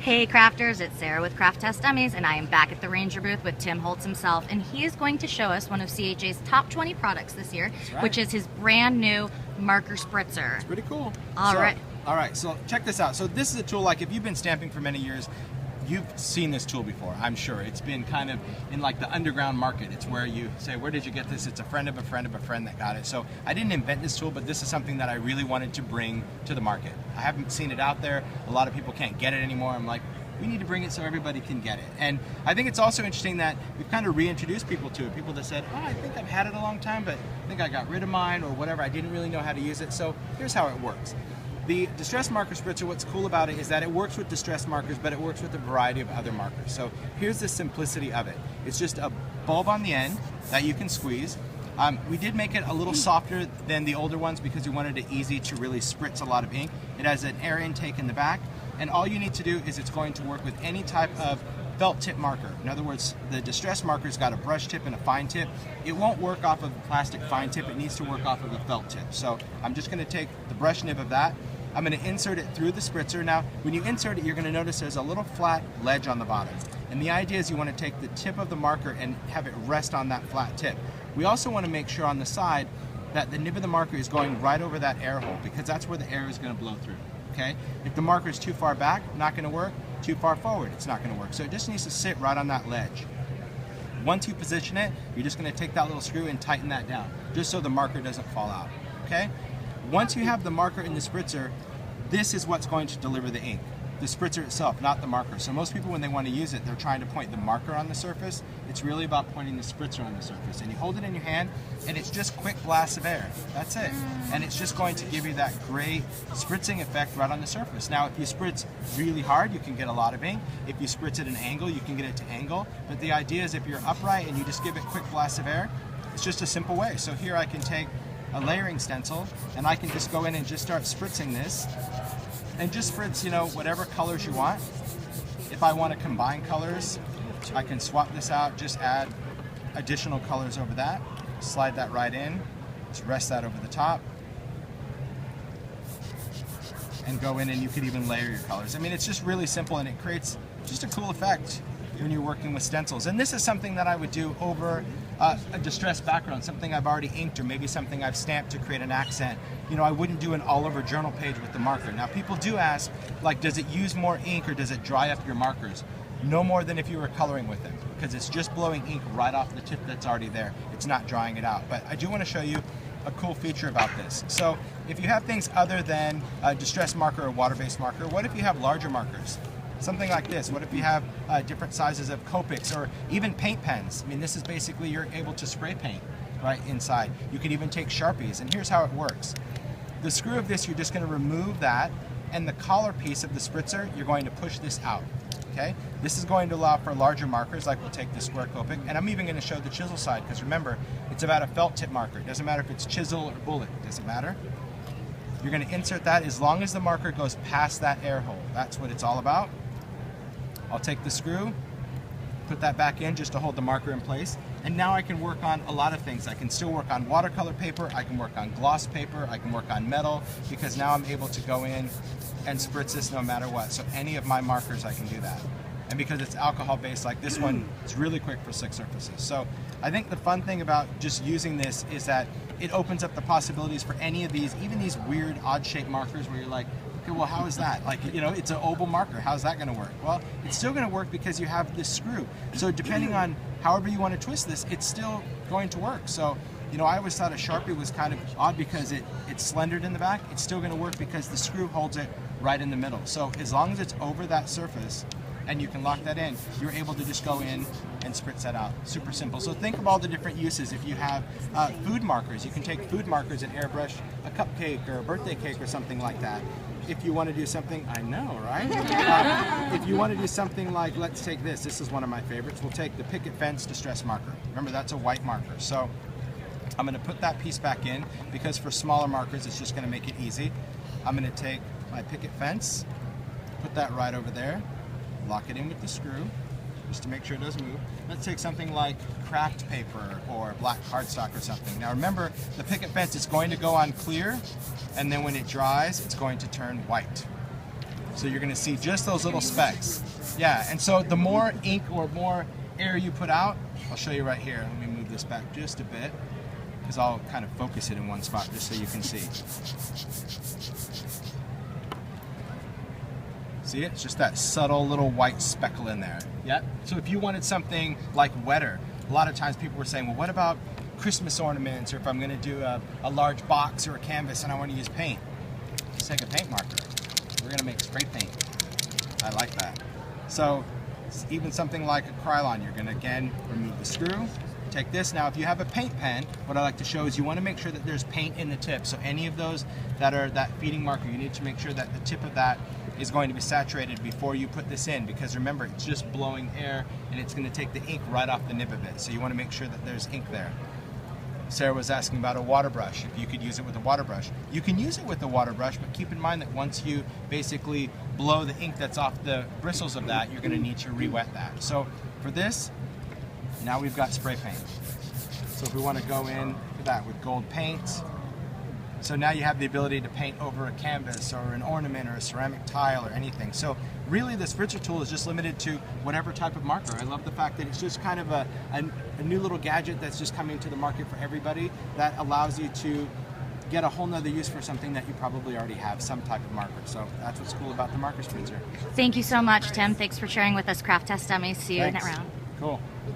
Hey crafters, it's Sarah with Craft Test Dummies, and I am back at the Ranger booth with Tim Holtz himself, and he is going to show us one of CHA's top 20 products this year, right. which is his brand new Marker Spritzer. It's pretty cool. All right. All right, so check this out. So this is a tool, like if you've been stamping for many years, you've seen this tool before, I'm sure. It's been kind of in like the underground market. It's where you say, where did you get this? It's a friend of a friend of a friend that got it. So I didn't invent this tool, but this is something that I really wanted to bring to the market. I haven't seen it out there. A lot of people can't get it anymore. I'm like, we need to bring it so everybody can get it. And I think it's also interesting that we've kind of reintroduced people to it. People that said, oh, I think I've had it a long time, but I think I got rid of mine or whatever. I didn't really know how to use it. So here's how it works. The Distress Marker Spritzer, what's cool about it is that it works with distress markers, but it works with a variety of other markers. So here's the simplicity of it. It's just a bulb on the end that you can squeeze. We did make it a little softer than the older ones because we wanted it easy to really spritz a lot of ink. It has an air intake in the back, and all you need to do is it's going to work with any type of felt tip marker. In other words, the distress marker's got a brush tip and a fine tip. It won't work off of a plastic fine tip. It needs to work off of a felt tip. So I'm just going to take the brush nib of that. I'm going to insert it through the spritzer. Now, when you insert it, you're going to notice there's a little flat ledge on the bottom. And the idea is you want to take the tip of the marker and have it rest on that flat tip. We also want to make sure on the side that the nib of the marker is going right over that air hole, because that's where the air is going to blow through. Okay? If the marker is too far back, not going to work. Too far forward, it's not going to work. So it just needs to sit right on that ledge. Once you position it, you're just going to take that little screw and tighten that down, just so the marker doesn't fall out. Okay? Once you have the marker in the spritzer, this is what's going to deliver the ink. The spritzer itself, not the marker. So most people, when they want to use it, they're trying to point the marker on the surface. It's really about pointing the spritzer on the surface. And you hold it in your hand, and it's just quick blasts of air. That's it. And it's just going to give you that great spritzing effect right on the surface. Now, if you spritz really hard, you can get a lot of ink. If you spritz at an angle, you can get it to angle. But the idea is if you're upright and you just give it quick blasts of air, it's just a simple way. So here I can take a layering stencil, and I can just go in and just start spritzing this. And just spritz, whatever colors you want. If I want to combine colors, I can swap this out, just add additional colors over that, slide that right in, just rest that over the top, and go in, and you could even layer your colors. I mean, it's just really simple, and it creates just a cool effect when you're working with stencils. And this is something that I would do over a distressed background, something I've already inked, or maybe something I've stamped to create an accent. I wouldn't do an all-over journal page with the marker. Now, people do ask, like, does it use more ink or does it dry up your markers? No more than if you were coloring with it, because it's just blowing ink right off the tip that's already there. It's not drying it out. But I do want to show you a cool feature about this. So if you have things other than a distress marker or water-based marker, what if you have larger markers? Something like this. What if you have different sizes of Copics or even paint pens? I mean, this is basically you're able to spray paint right inside. You can even take Sharpies, and here's how it works. The screw of this, you're just going to remove that, and the collar piece of the spritzer, you're going to push this out. Okay? This is going to allow for larger markers, like we'll take the square Copic, and I'm even going to show the chisel side, because remember, it's about a felt tip marker. It doesn't matter if it's chisel or bullet. It doesn't matter. You're going to insert that as long as the marker goes past that air hole. That's what it's all about. I'll take the screw, put that back in just to hold the marker in place, and now I can work on a lot of things. I can still work on watercolor paper, I can work on gloss paper, I can work on metal, because now I'm able to go in and spritz this no matter what. So any of my markers, I can do that. And because it's alcohol based like this one, it's really quick for slick surfaces. So I think the fun thing about just using this is that it opens up the possibilities for any of these, even these weird odd shaped markers where you're like, okay, well, how is that? Like, it's an oval marker. How's that going to work? Well, it's still going to work because you have this screw. So depending on however you want to twist this, it's still going to work. So, I always thought a Sharpie was kind of odd because it's slendered in the back. It's still going to work because the screw holds it right in the middle. So as long as it's over that surface and you can lock that in, you're able to just go in and spritz that out. Super simple. So think of all the different uses. If you have food markers, you can take food markers and airbrush a cupcake or a birthday cake or something like that. If you want to do something, I know, right? If you want to do something like, let's take this. This is one of my favorites. We'll take the Picket Fence Distress Marker. Remember, that's a white marker. So I'm going to put that piece back in because for smaller markers, it's just going to make it easy. I'm going to take my Picket Fence, put that right over there, lock it in with the screw, just to make sure it doesn't move. Let's take something like craft paper or black cardstock or something. Now remember, the Picket Fence is going to go on clear, and then when it dries, it's going to turn white. So you're gonna see just those little specks. Yeah, and so the more ink or more air you put out, I'll show you right here. Let me move this back just a bit, because I'll kind of focus it in one spot just so you can see. See, it's just that subtle little white speckle in there. Yeah. So if you wanted something like wetter, a lot of times people were saying, well, what about Christmas ornaments, or if I'm going to do a large box or a canvas and I want to use paint? Just take a paint marker. We're going to make spray paint. I like that. So even something like a Krylon, you're going to again remove the screw. Take this. Now if you have a paint pen, what I like to show is you want to make sure that there's paint in the tip. So any of those that are that feeding marker, you need to make sure that the tip of that is going to be saturated before you put this in, because remember, it's just blowing air and it's going to take the ink right off the nib of it. So you want to make sure that there's ink there. Sarah was asking about a water brush, if you could use it with a water brush. You can use it with a water brush, but keep in mind that once you basically blow the ink that's off the bristles of that, you're going to need to re-wet that. So for this, now we've got spray paint. So if we want to go in for that with gold paint, so now you have the ability to paint over a canvas or an ornament or a ceramic tile or anything. So really the spritzer tool is just limited to whatever type of marker. I love the fact that it's just kind of a new little gadget that's just coming to the market for everybody that allows you to get a whole nother use for something that you probably already have, some type of marker. So that's what's cool about the marker spritzer. Thank you so much, Tim. Thanks for sharing with us Craft Test Dummies. See you in Thanks. that round. Cool.